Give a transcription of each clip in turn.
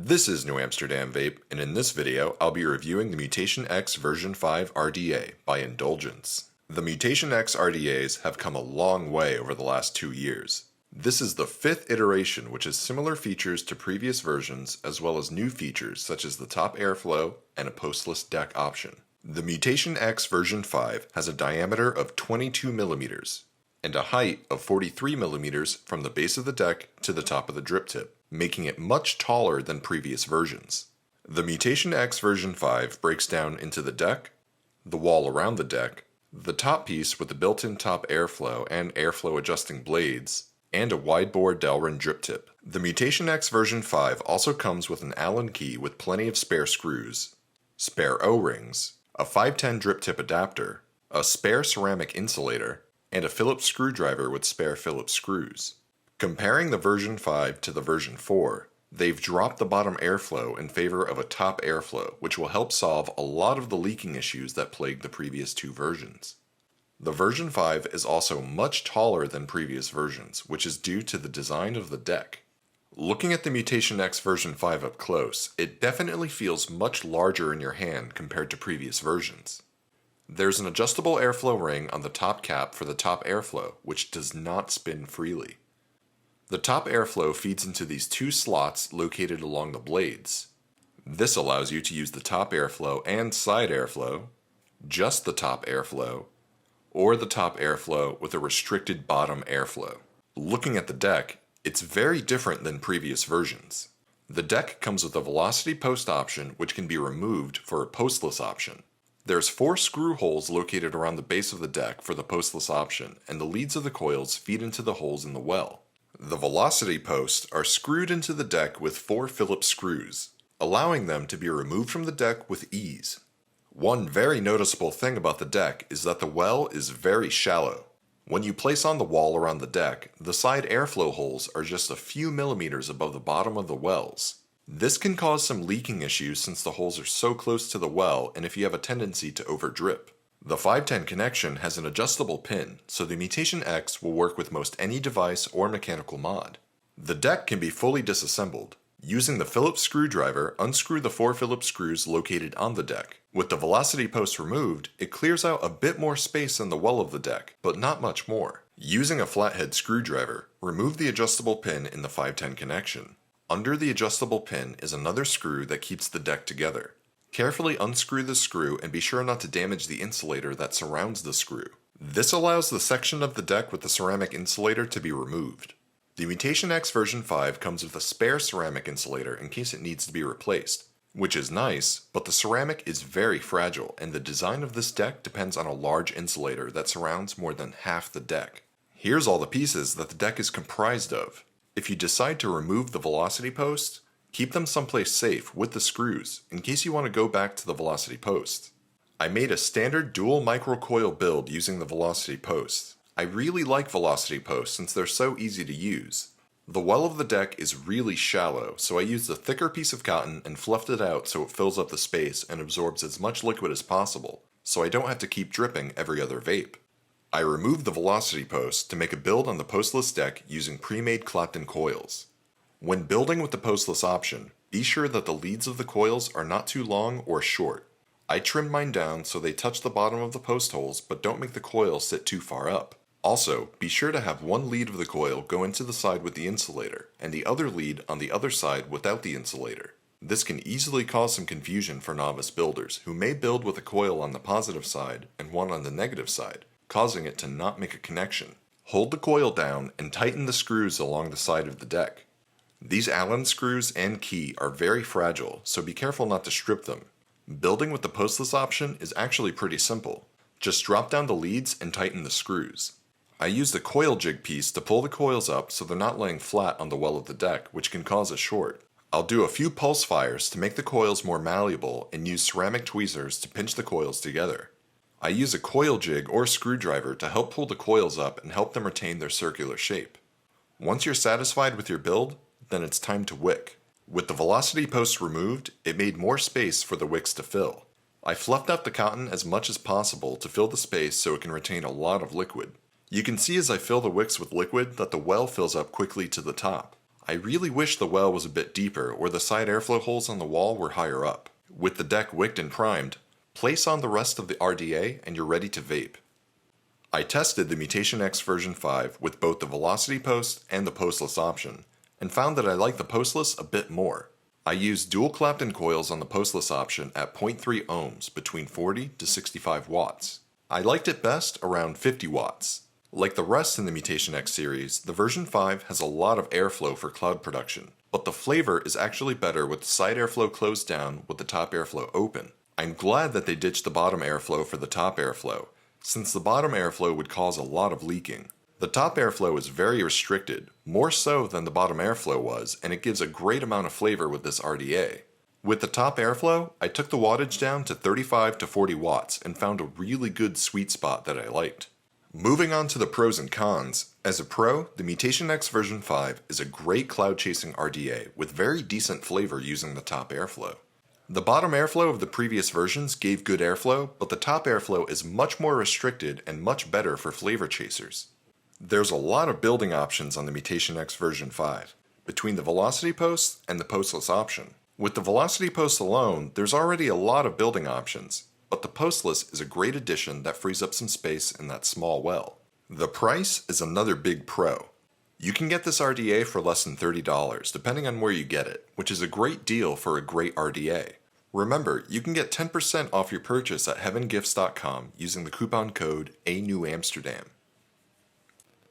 This is New Amsterdam Vape, and in this video, I'll be reviewing the Mutation X V5 RDA by Indulgence. The Mutation X RDAs have come a long way over the last 2 years. This is the 5th iteration which has similar features to previous versions as well as new features such as the top airflow and a postless deck option. The Mutation X V5 has a diameter of 22mm and a height of 43mm from the base of the deck to the top of the drip tip, making it much taller than previous versions. The Mutation X V5 breaks down into the deck, the wall around the deck, the top piece with the built-in top airflow and airflow adjusting blades, and a wide-bore Delrin drip tip. The Mutation X V5 also comes with an Allen key with plenty of spare screws, spare O-rings, a 510 drip tip adapter, a spare ceramic insulator, and a Phillips screwdriver with spare Phillips screws. Comparing the version 5 to the version 4, they've dropped the bottom airflow in favor of a top airflow, which will help solve a lot of the leaking issues that plagued the previous 2 versions. The version 5 is also much taller than previous versions, which is due to the design of the deck. Looking at the Mutation X version 5 up close, it definitely feels much larger in your hand compared to previous versions. There's an adjustable airflow ring on the top cap for the top airflow, which does not spin freely. The top airflow feeds into these 2 slots located along the blades. This allows you to use the top airflow and side airflow, just the top airflow, or the top airflow with a restricted bottom airflow. Looking at the deck, it's very different than previous versions. The deck comes with a velocity post option which can be removed for a postless option. There's 4 screw holes located around the base of the deck for the postless option, and the leads of the coils feed into the holes in the well. The velocity posts are screwed into the deck with 4 Phillips screws, allowing them to be removed from the deck with ease. One very noticeable thing about the deck is that the well is very shallow. When you place on the wall around the deck, the side airflow holes are just a few millimeters above the bottom of the wells. This can cause some leaking issues since the holes are so close to the well and if you have a tendency to overdrip. The 510 connection has an adjustable pin, so the Mutation X will work with most any device or mechanical mod. The deck can be fully disassembled. Using the Phillips screwdriver, unscrew the 4 Phillips screws located on the deck. With the velocity post removed, it clears out a bit more space in the well of the deck, but not much more. Using a flathead screwdriver, remove the adjustable pin in the 510 connection. Under the adjustable pin is another screw that keeps the deck together. Carefully unscrew the screw and be sure not to damage the insulator that surrounds the screw. This allows the section of the deck with the ceramic insulator to be removed. The Mutation X V5 comes with a spare ceramic insulator in case it needs to be replaced, which is nice, but the ceramic is very fragile and the design of this deck depends on a large insulator that surrounds more than half the deck. Here's all the pieces that the deck is comprised of. If you decide to remove the velocity posts, keep them someplace safe with the screws in case you want to go back to the velocity posts. I made a standard dual microcoil build using the velocity posts. I really like velocity posts since they're so easy to use. The well of the deck is really shallow, so I used a thicker piece of cotton and fluffed it out so it fills up the space and absorbs as much liquid as possible, so I don't have to keep dripping every other vape. I removed the velocity post to make a build on the postless deck using pre-made Clapton coils. When building with the postless option, be sure that the leads of the coils are not too long or short. I trimmed mine down so they touch the bottom of the post holes but don't make the coil sit too far up. Also, be sure to have one lead of the coil go into the side with the insulator and the other lead on the other side without the insulator. This can easily cause some confusion for novice builders who may build with a coil on the positive side and one on the negative side, causing it to not make a connection. Hold the coil down and tighten the screws along the side of the deck. These Allen screws and key are very fragile, so be careful not to strip them. Building with the postless option is actually pretty simple. Just drop down the leads and tighten the screws. I used a coil jig piece to pull the coils up so they're not laying flat on the well of the deck, which can cause a short. I'll do a few pulse fires to make the coils more malleable and use ceramic tweezers to pinch the coils together. I use a coil jig or screwdriver to help pull the coils up and help them retain their circular shape. Once you're satisfied with your build, then it's time to wick. With the velocity posts removed, it made more space for the wicks to fill. I fluffed out the cotton as much as possible to fill the space so it can retain a lot of liquid. You can see as I fill the wicks with liquid that the well fills up quickly to the top. I really wish the well was a bit deeper or the side airflow holes on the wall were higher up. With the deck wicked and primed, place on the rest of the RDA and you're ready to vape. I tested the Mutation X V5 with both the velocity post and the postless option, and found that I like the postless a bit more. I used dual Clapton coils on the postless option at 0.3 ohms between 40 to 65 watts. I liked it best around 50 watts. Like the rest in the Mutation X series, the version 5 has a lot of airflow for cloud production, but the flavor is actually better with the side airflow closed down with the top airflow open. I'm glad that they ditched the bottom airflow for the top airflow, since the bottom airflow would cause a lot of leaking. The top airflow is very restricted, more so than the bottom airflow was, and it gives a great amount of flavor with this RDA. With the top airflow, I took the wattage down to 35 to 40 watts and found a really good sweet spot that I liked. Moving on to the pros and cons, as a pro, the Mutation X V5 is a great cloud chasing RDA with very decent flavor using the top airflow. The bottom airflow of the previous versions gave good airflow, but the top airflow is much more restricted and much better for flavor chasers. There's a lot of building options on the Mutation X V5, between the velocity post and the postless option. With the velocity post alone, there's already a lot of building options, but the postless is a great addition that frees up some space in that small well. The price is another big pro. You can get this RDA for less than $30, depending on where you get it, which is a great deal for a great RDA. Remember, you can get 10% off your purchase at heavengifts.com using the coupon code ANEWAMSTERDAM.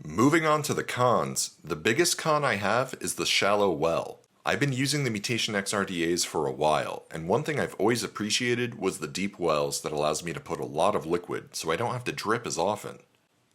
Moving on to the cons, the biggest con I have is the shallow well. I've been using the Mutation X RDAs for a while, and one thing I've always appreciated was the deep wells that allows me to put a lot of liquid so I don't have to drip as often.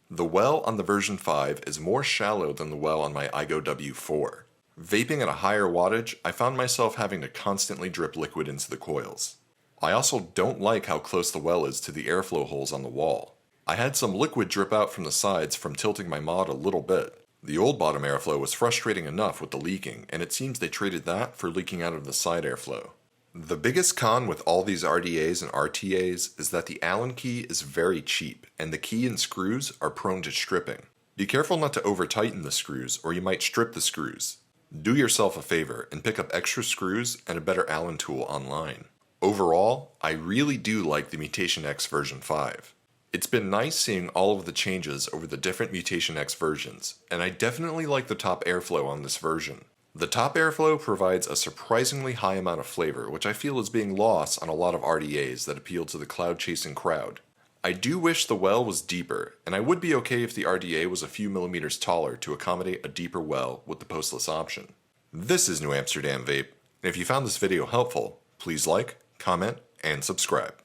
The well on the version 5 is more shallow than the well on my iGo W4. Vaping at a higher wattage, I found myself having to constantly drip liquid into the coils. I also don't like how close the well is to the airflow holes on the wall. I had some liquid drip out from the sides from tilting my mod a little bit. The old bottom airflow was frustrating enough with the leaking, and it seems they traded that for leaking out of the side airflow. The biggest con with all these RDAs and RTAs is that the Allen key is very cheap, and the key and screws are prone to stripping. Be careful not to over-tighten the screws, or you might strip the screws. Do yourself a favor and pick up extra screws and a better Allen tool online. Overall, I really do like the Mutation X V5. It's been nice seeing all of the changes over the different Mutation X versions, and I definitely like the top airflow on this version. The top airflow provides a surprisingly high amount of flavor, which I feel is being lost on a lot of RDAs that appeal to the cloud-chasing crowd. I do wish the well was deeper, and I would be okay if the RDA was a few millimeters taller to accommodate a deeper well with the postless option. This is New Amsterdam Vape, and if you found this video helpful, please like, comment, and subscribe.